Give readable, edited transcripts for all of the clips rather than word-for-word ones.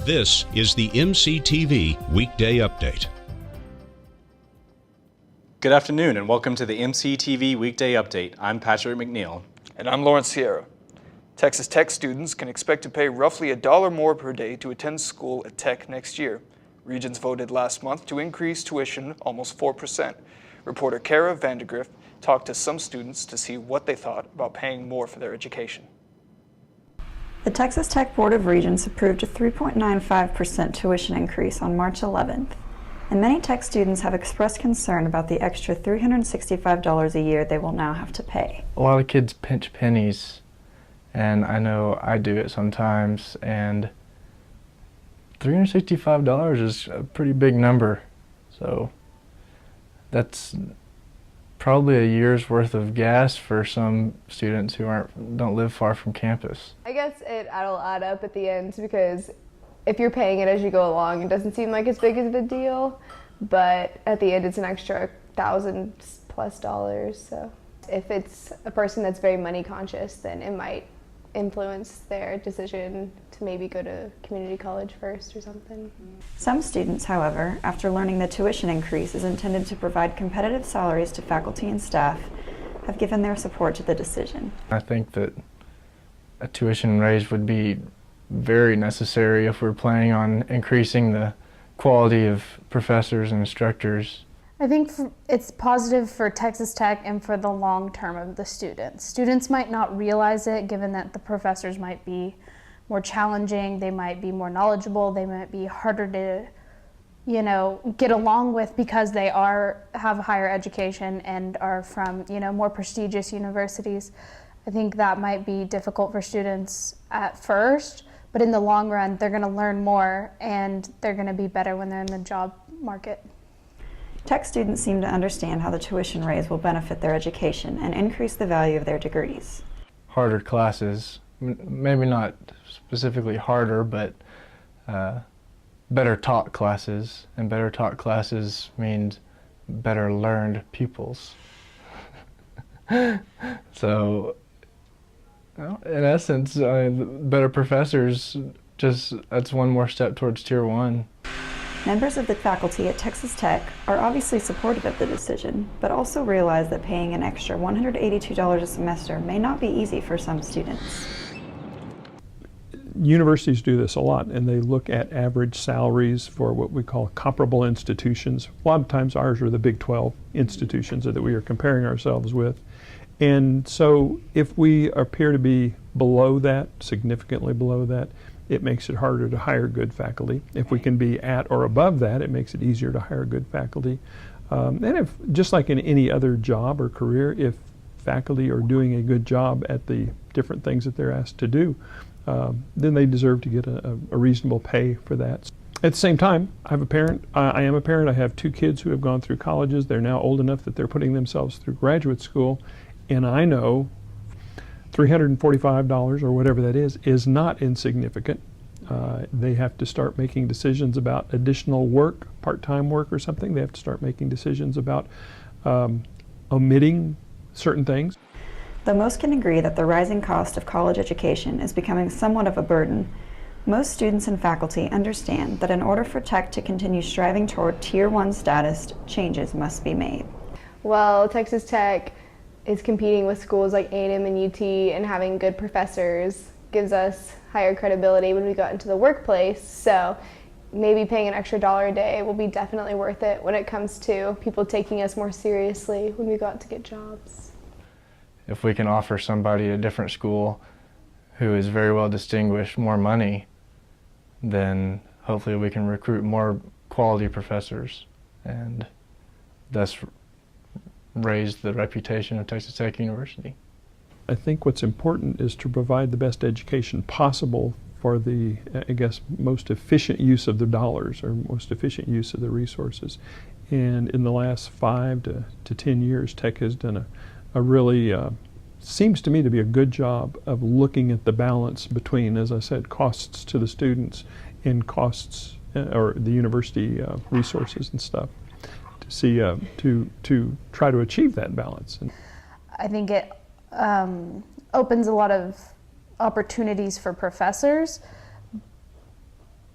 This is the MCTV Weekday Update. Good afternoon and welcome to the MCTV Weekday Update. I'm Patrick McNeill. And I'm Lawrence Sierra. Texas Tech students can expect to pay roughly $1 more per day to attend school at Tech next year. Regents voted last month to increase tuition almost 4%. Reporter Kara Vandegrift talked to some students to see what they thought about paying more for their education. The Texas Tech Board of Regents approved a 3.95% tuition increase on March 11th, and many Tech students have expressed concern about the extra $365 a year they will now have to pay. A lot of kids pinch pennies, and I know I do it sometimes, and $365 is a pretty big number, so that's probably a year's worth of gas for some students who don't live far from campus. I guess it'll add up at the end, because if you're paying it as you go along, it doesn't seem like as big of a deal, but at the end it's an extra $1,000+ So if it's a person that's very money conscious, then it might influence their decision to maybe go to community college first or something. Some students, however, after learning the tuition increase is intended to provide competitive salaries to faculty and staff, have given their support to the decision. I think that a tuition raise would be very necessary if we're planning on increasing the quality of professors and instructors. I think it's positive for Texas Tech and for the long term of the students. Students might not realize it, given that the professors might be more challenging, they might be more knowledgeable, they might be harder to, get along with because they have higher education and are from, more prestigious universities. I think that might be difficult for students at first, but in the long run, they're going to learn more and they're going to be better when they're in the job market. Tech students seem to understand how the tuition raise will benefit their education and increase the value of their degrees. Harder classes, maybe not specifically harder, but better taught classes, and better taught classes means better learned pupils. So, in essence, better professors, that's one more step towards Tier 1. Members of the faculty at Texas Tech are obviously supportive of the decision, but also realize that paying an extra $182 a semester may not be easy for some students. Universities do this a lot, and they look at average salaries for what we call comparable institutions. A lot of times ours are the Big 12 institutions that we are comparing ourselves with. And so if we appear to be below that, significantly below that, it makes it harder to hire good faculty. If we can be at or above that, it makes it easier to hire good faculty. And if, just like in any other job or career, if faculty are doing a good job at the different things that they're asked to do, then they deserve to get a reasonable pay for that. At the same time, I am a parent. I have 2 kids who have gone through colleges. They're now old enough that they're putting themselves through graduate school, and I know $345 or whatever that is not insignificant. They have to start making decisions about additional work, part-time work or something. They have to start making decisions about omitting certain things. Though most can agree that the rising cost of college education is becoming somewhat of a burden, most students and faculty understand that in order for Tech to continue striving toward Tier 1 status, changes must be made. Well, Texas Tech is competing with schools like A&M and UT, and having good professors gives us higher credibility when we go out into the workplace. So maybe paying an extra $1 a day will be definitely worth it when it comes to people taking us more seriously when we go out to get jobs. If we can offer somebody at a different school who is very well distinguished more money, then hopefully we can recruit more quality professors and thus raise the reputation of Texas Tech University. I think what's important is to provide the best education possible for the, most efficient use of the dollars or most efficient use of the resources. And in the last 5 to 10 years, Tech has done a really, seems to me to be a good job of looking at the balance between, as I said, costs to the students and costs, or the university resources and stuff. See, to try to achieve that balance. I think it opens a lot of opportunities for professors,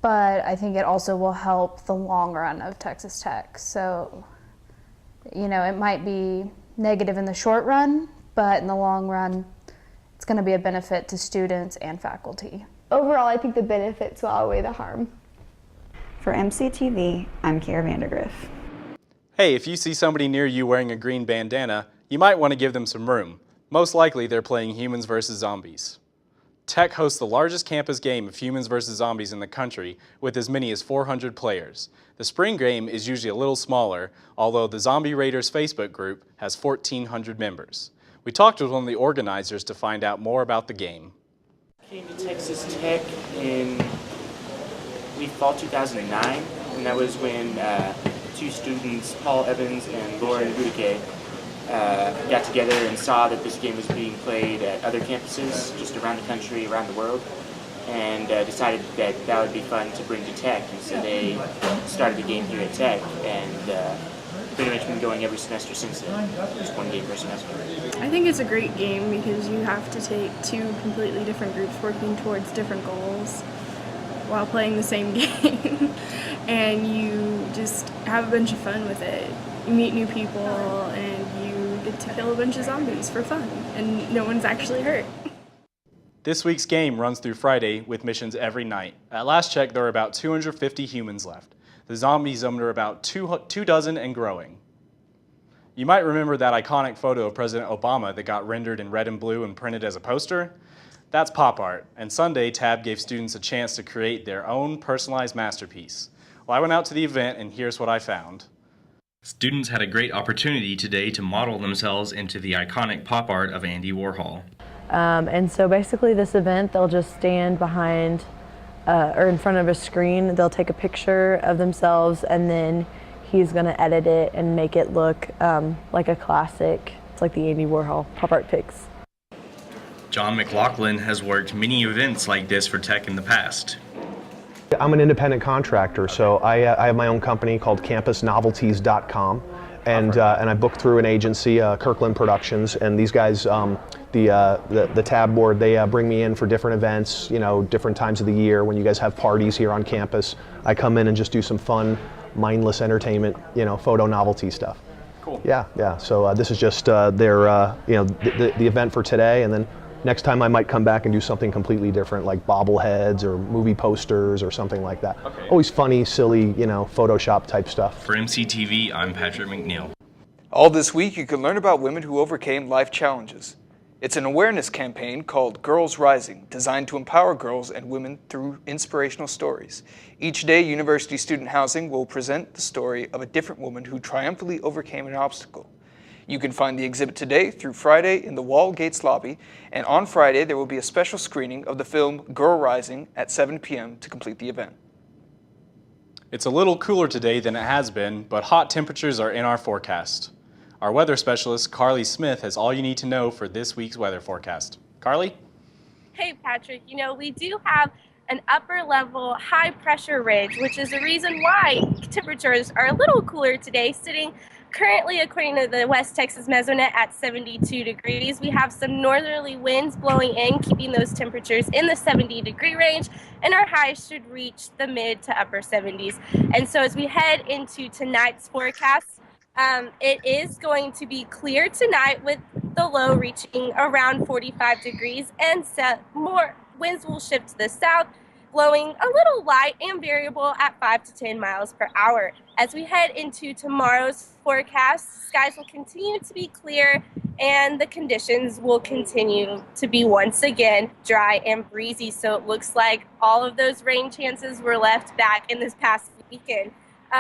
but I think it also will help the long run of Texas Tech. So, you know, it might be negative in the short run, but in the long run, it's going to be a benefit to students and faculty. Overall, I think the benefits will outweigh the harm. For MCTV, I'm Kara Vandergriff. Hey, if you see somebody near you wearing a green bandana, you might want to give them some room. Most likely they're playing Humans vs. Zombies. Tech hosts the largest campus game of Humans vs. Zombies in the country with as many as 400 players. The spring game is usually a little smaller, although the Zombie Raiders Facebook group has 1,400 members. We talked with one of the organizers to find out more about the game. Came to Texas Tech in fall 2009, and that was when two students, Paul Evans and Lauren Boudiquet, got together and saw that this game was being played at other campuses just around the country, around the world, and decided that that would be fun to bring to Tech. And so they started the game here at Tech, and pretty much been going every semester since then, just one game per semester. I think it's a great game because you have to take two completely different groups working towards different goals while playing the same game, and you just have a bunch of fun with it. You meet new people and you get to kill a bunch of zombies for fun, and no one's actually hurt. This week's game runs through Friday with missions every night. At last check, there are about 250 humans left. The zombies number about two dozen and growing. You might remember that iconic photo of President Obama that got rendered in red and blue and printed as a poster? That's pop art, and Sunday, TAB gave students a chance to create their own personalized masterpiece. Well, I went out to the event, and here's what I found. Students had a great opportunity today to model themselves into the iconic pop art of Andy Warhol. And so basically this event, they'll just stand behind or in front of a screen. They'll take a picture of themselves, and then he's going to edit it and make it look like a classic. It's like the Andy Warhol pop art pics. John McLaughlin has worked many events like this for Tech in the past. I'm an independent contractor, so I have my own company called campusnovelties.com, and I book through an agency, Kirkland Productions, and these guys, the TAB board, they bring me in for different events, you know, different times of the year. When you guys have parties here on campus, I come in and just do some fun, mindless entertainment, you know, photo novelty stuff. Cool. Yeah. So this is just their, you know, the event for today, and then next time I might come back and do something completely different, like bobbleheads or movie posters or something like that. Okay. Always funny, silly, you know, Photoshop type stuff. For MCTV, I'm Patrick McNeill. All this week, you can learn about women who overcame life challenges. It's an awareness campaign called Girls Rising, designed to empower girls and women through inspirational stories. Each day, University Student Housing will present the story of a different woman who triumphantly overcame an obstacle. You can find the exhibit today through Friday in the Wall Gates lobby, and on Friday there will be a special screening of the film Girl Rising at 7 p.m. to complete the event. It's a little cooler today than it has been, but hot temperatures are in our forecast. Our weather specialist, Carly Smith, has all you need to know for this week's weather forecast. Carly? Hey, Patrick. You know, we do have an upper level high pressure ridge, which is the reason why temperatures are a little cooler today, sitting currently, according to the West Texas Mesonet, at 72 degrees. We have some northerly winds blowing in, keeping those temperatures in the 70-degree range, and our highs should reach the mid to upper 70s. And so as we head into tonight's forecast, it is going to be clear tonight with the low reaching around 45 degrees, and more winds will shift to the south, blowing a little light and variable at 5 to 10 miles per hour. As we head into tomorrow's forecast, skies will continue to be clear and the conditions will continue to be once again dry and breezy. So it looks like all of those rain chances were left back in this past weekend.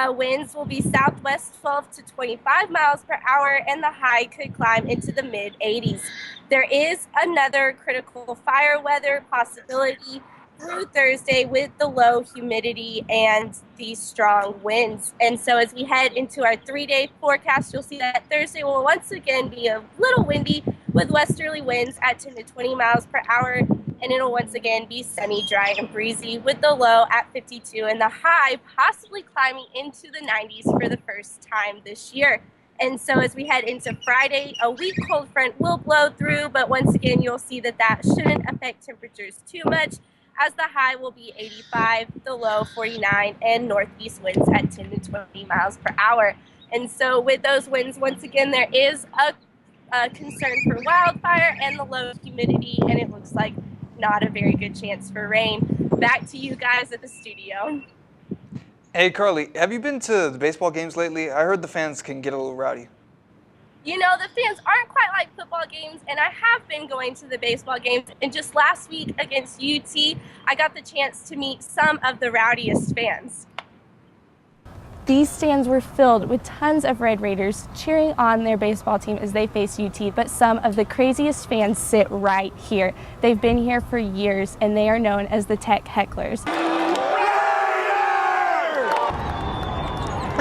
Winds will be southwest 12 to 25 miles per hour, and the high could climb into the mid-80s. There is another critical fire weather possibility through Thursday with the low humidity and the strong winds. And so as we head into our 3-day forecast, you'll see that Thursday will once again be a little windy with westerly winds at 10 to 20 miles per hour. And it'll once again be sunny, dry, and breezy with the low at 52 and the high possibly climbing into the 90s for the first time this year. And so as we head into Friday, a weak cold front will blow through, but once again, you'll see that that shouldn't affect temperatures too much. as the high will be 85, the low 49, and northeast winds at 10 to 20 miles per hour. And so with those winds, once again, there is a concern for wildfire and the low humidity, and it looks like not a very good chance for rain. Back to you guys at the studio. Hey Carly, have you been to the baseball games lately? I heard the fans can get a little rowdy. You know, the fans aren't quite like football games, and I have been going to the baseball games. And just last week against UT, I got the chance to meet some of the rowdiest fans. These stands were filled with tons of Red Raiders cheering on their baseball team as they face UT, but some of the craziest fans sit right here. They've been here for years, and they are known as the Tech Hecklers.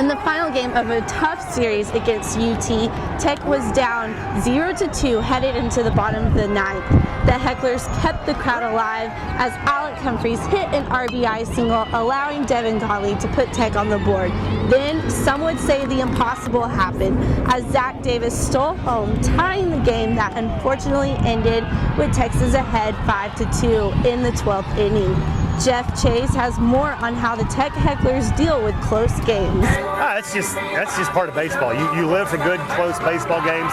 In the final game of a tough series against UT, Tech was down 0-2 headed into the bottom of the ninth. The Hecklers kept the crowd alive as Alec Humphreys hit an RBI single, allowing Devin Conley to put Tech on the board. Then, some would say the impossible happened as Zach Davis stole home, tying the game that unfortunately ended with Texas ahead 5-2 in the 12th inning. Jeff Chase has more on how the Tech Hecklers deal with close games. That's just part of baseball. You live for good, close baseball games.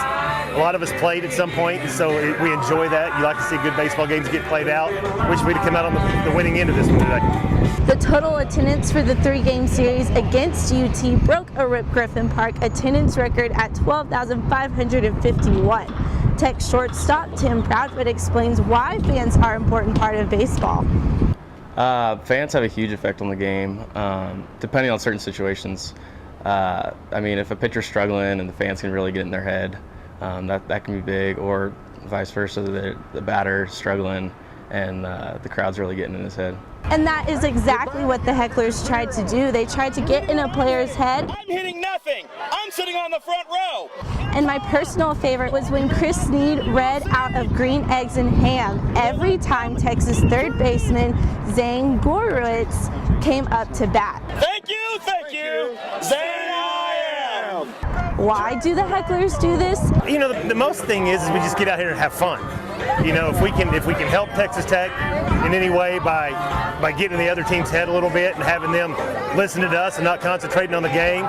A lot of us played at some point, and so we enjoy that. You like to see good baseball games get played out. Wish we'd have come out on the winning end of this one today. The total attendance for the three-game series against UT broke a Rip Griffin Park attendance record at 12,551. Tech shortstop Tim Proudfoot explains why fans are an important part of baseball. Fans have a huge effect on the game, depending on certain situations. I mean, if a pitcher's struggling and the fans can really get in their head, that can be big, or vice versa, the batter struggling and the crowd's really getting in his head. And that is exactly what the Hecklers tried to do. They tried to get in a player's head. I'm hitting nothing. I'm sitting on the front row. And my personal favorite was when Chris Sneed read out of Green Eggs and Ham every time Texas third baseman Zane Gorowitz came up to bat. Thank you, Zane I am. Why do the Hecklers do this? You know, the most thing is we just get out here and have fun. You know, if we can help Texas Tech in any way by getting in the other team's head a little bit and having them listen to us and not concentrating on the game,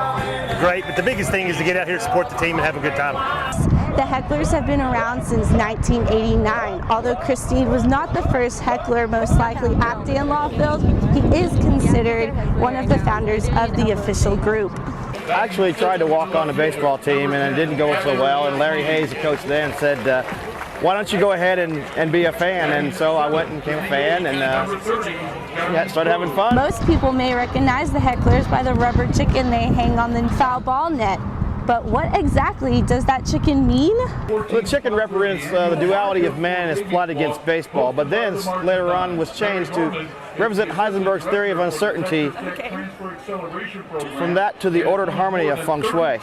great. But the biggest thing is to get out here, support the team, and have a good time. The Hecklers have been around since 1989. Although Chris Sneed was not the first Heckler most likely at Dan Law Field, he is considered one of the founders of the official group. I actually tried to walk on the baseball team and it didn't go so well, and Larry Hayes, the coach then, said, why don't you go ahead and be a fan? And so I went and became a fan and started having fun. Most people may recognize the Hecklers by the rubber chicken they hang on the foul ball net. But what exactly does that chicken mean? The chicken represents the duality of man as plot against baseball, but then later on was changed to represent Heisenberg's theory of uncertainty. From that to the ordered harmony of feng shui.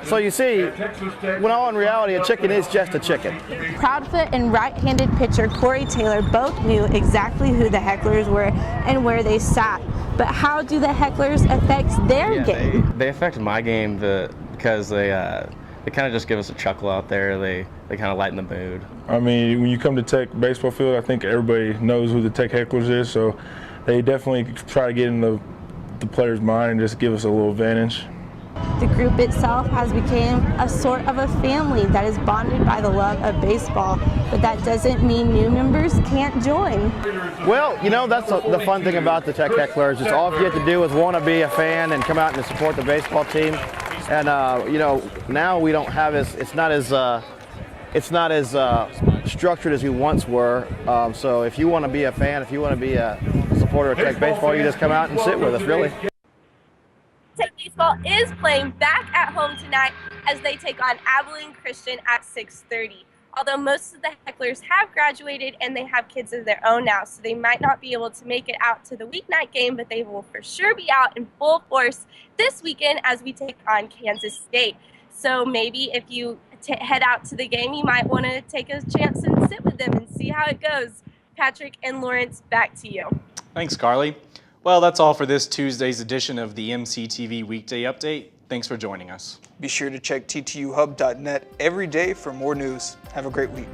So you see, when all in reality, a chicken is just a chicken. Proudfoot and right-handed pitcher Corey Taylor both knew exactly who the Hecklers were and where they sat. But how do the Hecklers affect their game? They affect my game because they kind of just give us a chuckle out there. They kind of lighten the mood. I mean, when you come to Tech baseball field, I think everybody knows who the Tech Hecklers is, so they definitely try to get in the player's mind and just give us a little advantage. The group itself has become a sort of a family that is bonded by the love of baseball, but that doesn't mean new members can't join. Well, you know, that's the fun thing about the Tech Hecklers. It's all you have to do is want to be a fan and come out and support the baseball team. And you know, now we don't have it's not as structured as we once were. So if you want to be a fan, if you want to be a supporter of Tech baseball, you just come out and sit with us, really. Tech baseball is playing back at home tonight as they take on Abilene Christian at 6:30. Although most of the Hecklers have graduated and they have kids of their own now, so they might not be able to make it out to the weeknight game, but they will for sure be out in full force this weekend as we take on Kansas State. So maybe if you head out to the game, you might want to take a chance and sit with them and see how it goes. Patrick and Lawrence, back to you. Thanks, Carly. Well, that's all for this Tuesday's edition of the MCTV Weekday Update. Thanks for joining us. Be sure to check ttuhub.net every day for more news. Have a great week.